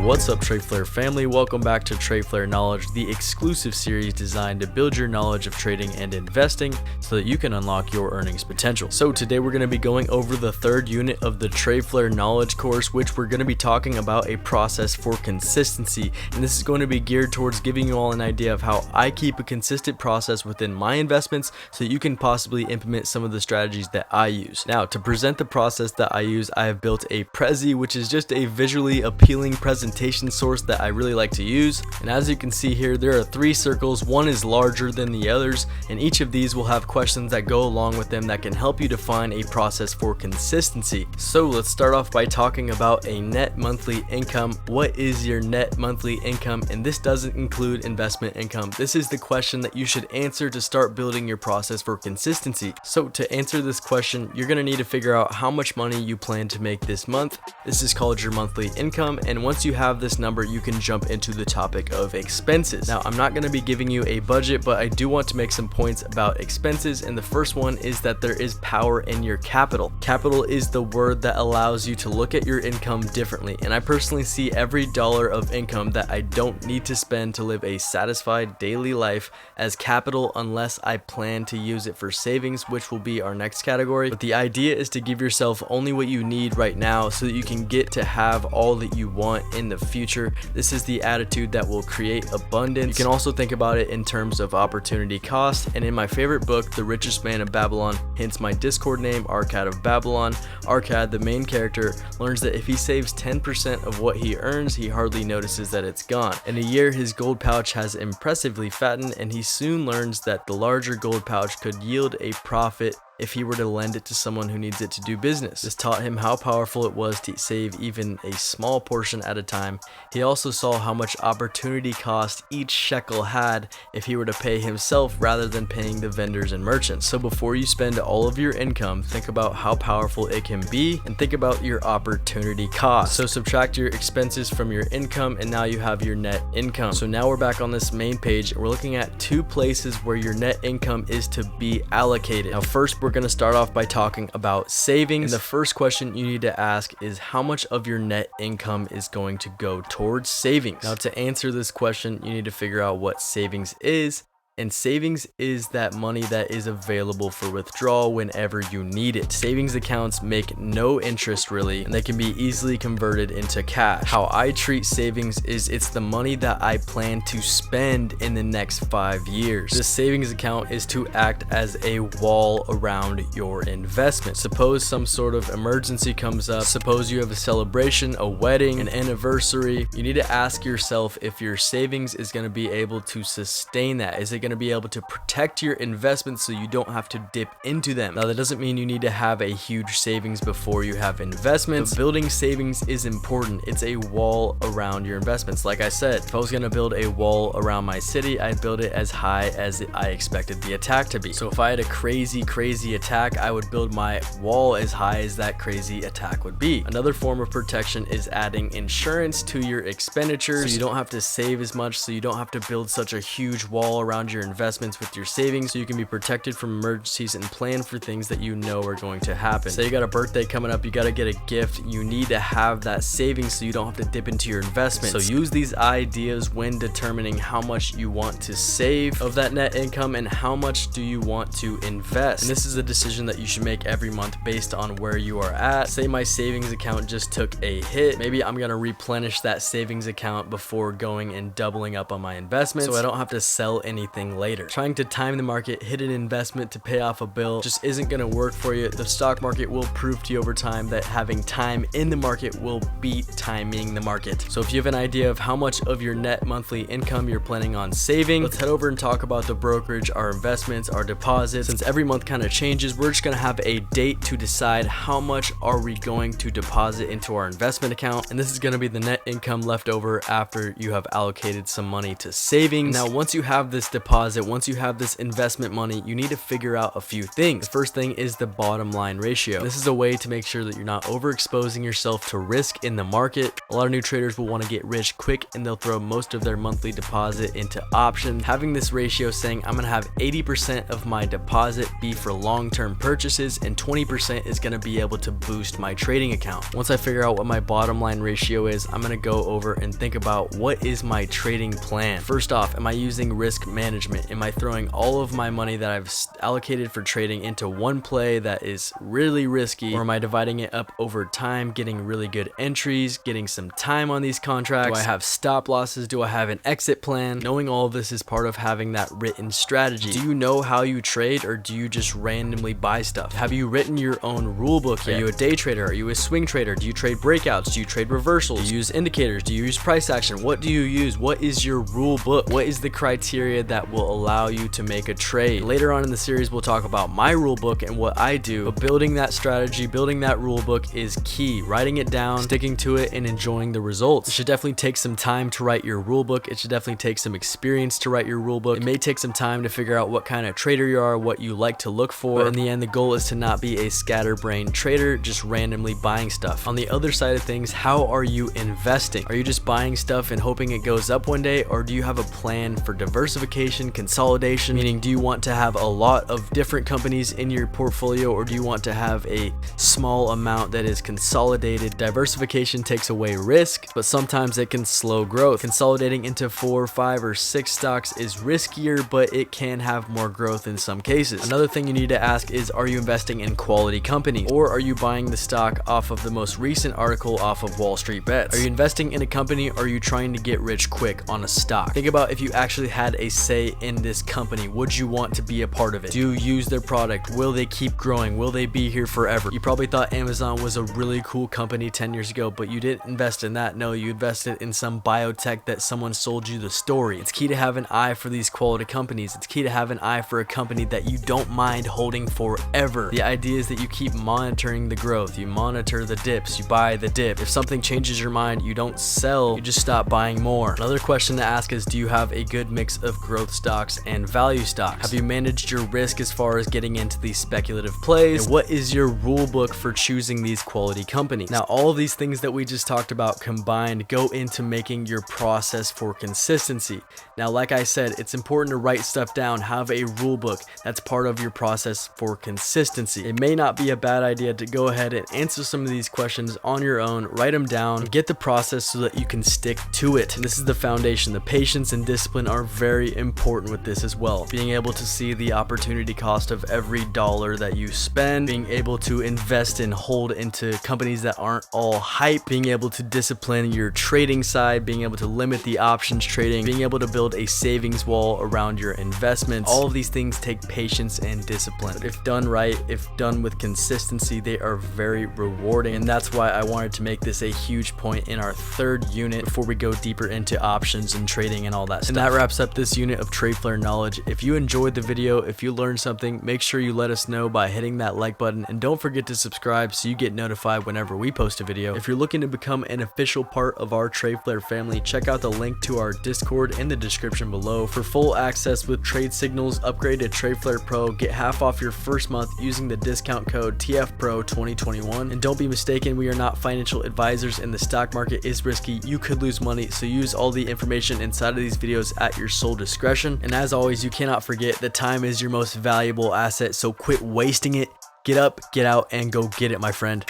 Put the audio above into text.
What's up, TradeFlare family? Welcome back to TradeFlare Knowledge, the exclusive series designed to build your knowledge of trading and investing so that you can unlock your earnings potential. So today we're going to be going over the third unit of the TradeFlare Knowledge course, which we're going to be talking about a process for consistency. And this is going to be geared towards giving you all an idea of how I keep a consistent process within my investments so that you can possibly implement some of the strategies that I use. Now, to present the process that I use, I have built a Prezi, which is just a visually appealing presentation source that I really like to use. And as you can see here, there are three circles. One is larger than the others, and each of these will have questions that go along with them that can help you define a process for consistency. So let's start off by talking about a net monthly income. What is your net monthly income? And this doesn't include investment income. This is the question that you should answer to start building your process for consistency. So to answer this question, you're going to need to figure out how much money you plan to make this month. This is called your monthly income, and once you have this number, you can jump into the topic of expenses. Now, I'm not going to be giving you a budget, but I do want to make some points about expenses, and the first one is that there is power in your capital. Capital is the word that allows you to look at your income differently, and I personally see every dollar of income that I don't need to spend to live a satisfied daily life as capital unless I plan to use it for savings, which will be our next category. But the idea is to give yourself only what you need right now so that you can get to have all that you want in the future. This is the attitude that will create abundance. You can also think about it in terms of opportunity cost. And in my favorite book, The Richest Man of Babylon, hence my Discord name, Arcad of Babylon, Arcad, the main character, learns that if he saves 10% of what he earns, he hardly notices that it's gone. In a year, his gold pouch has impressively fattened, and he soon learns that the larger gold pouch could yield a profit if he were to lend it to someone who needs it to do business. This taught him how powerful it was to save even a small portion at a time. He also saw how much opportunity cost each shekel had if he were to pay himself rather than paying the vendors and merchants. So before you spend all of your income, think about how powerful it can be and think about your opportunity cost. So subtract your expenses from your income, and now you have your net income. So now we're back on this main page. We're looking at two places where your net income is to be allocated. Now first, we're going to start off by talking about savings. And the first question you need to ask is how much of your net income is going to go towards savings. Now, to answer this question, you need to figure out what savings is. And savings is that money that is available for withdrawal whenever you need it. Savings accounts make no interest really, and they can be easily converted into cash. How I treat savings is it's the money that I plan to spend in the next 5 years. This savings account is to act as a wall around your investment. Suppose some sort of emergency comes up. Suppose you have a celebration, a wedding, an anniversary. You need to ask yourself if your savings is going to be able to sustain that. Is it going to be able to protect your investments so you don't have to dip into them? Now, that doesn't mean you need to have a huge savings before you have investments. But building savings is important. It's a wall around your investments. Like I said, if I was going to build a wall around my city, I'd build it as high as I expected the attack to be. So if I had a crazy attack, I would build my wall as high as that crazy attack would be. Another form of protection is adding insurance to your expenditures so you don't have to save as much, so you don't have to build such a huge wall around your investments with your savings, so you can be protected from emergencies and plan for things that you know are going to happen. Say you got a birthday coming up, you got to get a gift, you need to have that savings so you don't have to dip into your investments. So use these ideas when determining how much you want to save of that net income and how much do you want to invest. And this is a decision that you should make every month based on where you are at. Say my savings account just took a hit, maybe I'm going to replenish that savings account before going and doubling up on my investments so I don't have to sell anything later. Trying to time the market, hit an investment to pay off a bill just isn't going to work for you. The stock market will prove to you over time that having time in the market will beat timing the market. So if you have an idea of how much of your net monthly income you're planning on saving, let's head over and talk about the brokerage, our investments, our deposits. Since every month kind of changes, we're just going to have a date to decide how much are we going to deposit into our investment account. And this is going to be the net income left over after you have allocated some money to savings. Now, once you have this deposit deposit, once you have this investment money, you need to figure out a few things. The first thing is the bottom line ratio. This is a way to make sure that you're not overexposing yourself to risk in the market. A lot of new traders will want to get rich quick and they'll throw most of their monthly deposit into options. Having this ratio saying I'm going to have 80% of my deposit be for long-term purchases and 20% is going to be able to boost my trading account. Once I figure out what my bottom line ratio is, I'm going to go over and think about what is my trading plan. First off, am I using risk management? Am I throwing all of my money that I've allocated for trading into one play that is really risky, or am I dividing it up over time, getting really good entries, getting some time on these contracts? Do I have stop losses? Do I have an exit plan? Knowing all of this is part of having that written strategy. Do you know how you trade, or do you just randomly buy stuff? Have you written your own rule book yet? Are you a day trader? Are you a swing trader? Do you trade breakouts? Do you trade reversals? Do you use indicators? Do you use price action? What do you use? What is your rule book? What is the criteria that will allow you to make a trade? Later on in the series, we'll talk about my rule book and what I do, but building that strategy, building that rule book is key. Writing it down, sticking to it, and enjoying the results. It should definitely take some time to write your rule book. It should definitely take some experience to write your rule book. It may take some time to figure out what kind of trader you are, what you like to look for, but in the end, the goal is to not be a scatterbrained trader, just randomly buying stuff. On the other side of things, how are you investing? Are you just buying stuff and hoping it goes up one day, or do you have a plan for diversification, consolidation? Meaning, do you want to have a lot of different companies in your portfolio, or do you want to have a small amount that is consolidated? Diversification takes away risk, but sometimes it can slow growth. Consolidating into 4, 5, or 6 stocks is riskier, but it can have more growth in some cases. Another thing you need to ask is, are you investing in quality companies, or are you buying the stock off of the most recent article off of Wall Street Bets? Are you investing in a company, or are you trying to get rich quick on a stock? Think about if you actually had a say in this company. Would you want to be a part of it? Do you use their product? Will they keep growing? Will they be here forever? You probably thought Amazon was a really cool company 10 years ago, but you didn't invest in that. No, you invested in some biotech that someone sold you the story. It's key to have an eye for these quality companies. It's key to have an eye for a company that you don't mind holding forever. The idea is that you keep monitoring the growth. You monitor the dips. You buy the dip. If something changes your mind, you don't sell. You just stop buying more. Another question to ask is, do you have a good mix of growth stocks and value stocks? Have you managed your risk as far as getting into these speculative plays? And what is your rule book for choosing these quality companies? Now, all of these things that we just talked about combined go into making your process for consistency. Now, like I said, it's important to write stuff down, have a rule book. That's part of your process for consistency. It may not be a bad idea to go ahead and answer some of these questions on your own, write them down, get the process so that you can stick to it. And this is the foundation. The patience and discipline are very important with this as well. Being able to see the opportunity cost of every dollar that you spend, being able to invest and hold into companies that aren't all hype, being able to discipline your trading side, being able to limit the options trading, being able to build a savings wall around your investments. All of these things take patience and discipline. But if done right, if done with consistency, they are very rewarding. And that's why I wanted to make this a huge point in our third unit before we go deeper into options and trading and all that stuff. And that wraps up this unit of TradeFlare Knowledge. If you enjoyed the video, if you learned something, make sure you let us know by hitting that like button, and don't forget to subscribe so you get notified whenever we post a video. If you're looking to become an official part of our TradeFlare family, check out the link to our Discord in the description below. For full access with trade signals, upgrade to TradeFlare Pro, get half off your first month using the discount code TFPRO2021. And don't be mistaken, we are not financial advisors and the stock market is risky. You could lose money, so use all the information inside of these videos at your sole discretion. And as always, you cannot forget that time is your most valuable asset, so quit wasting it. Get up, get out, and go get it, my friend.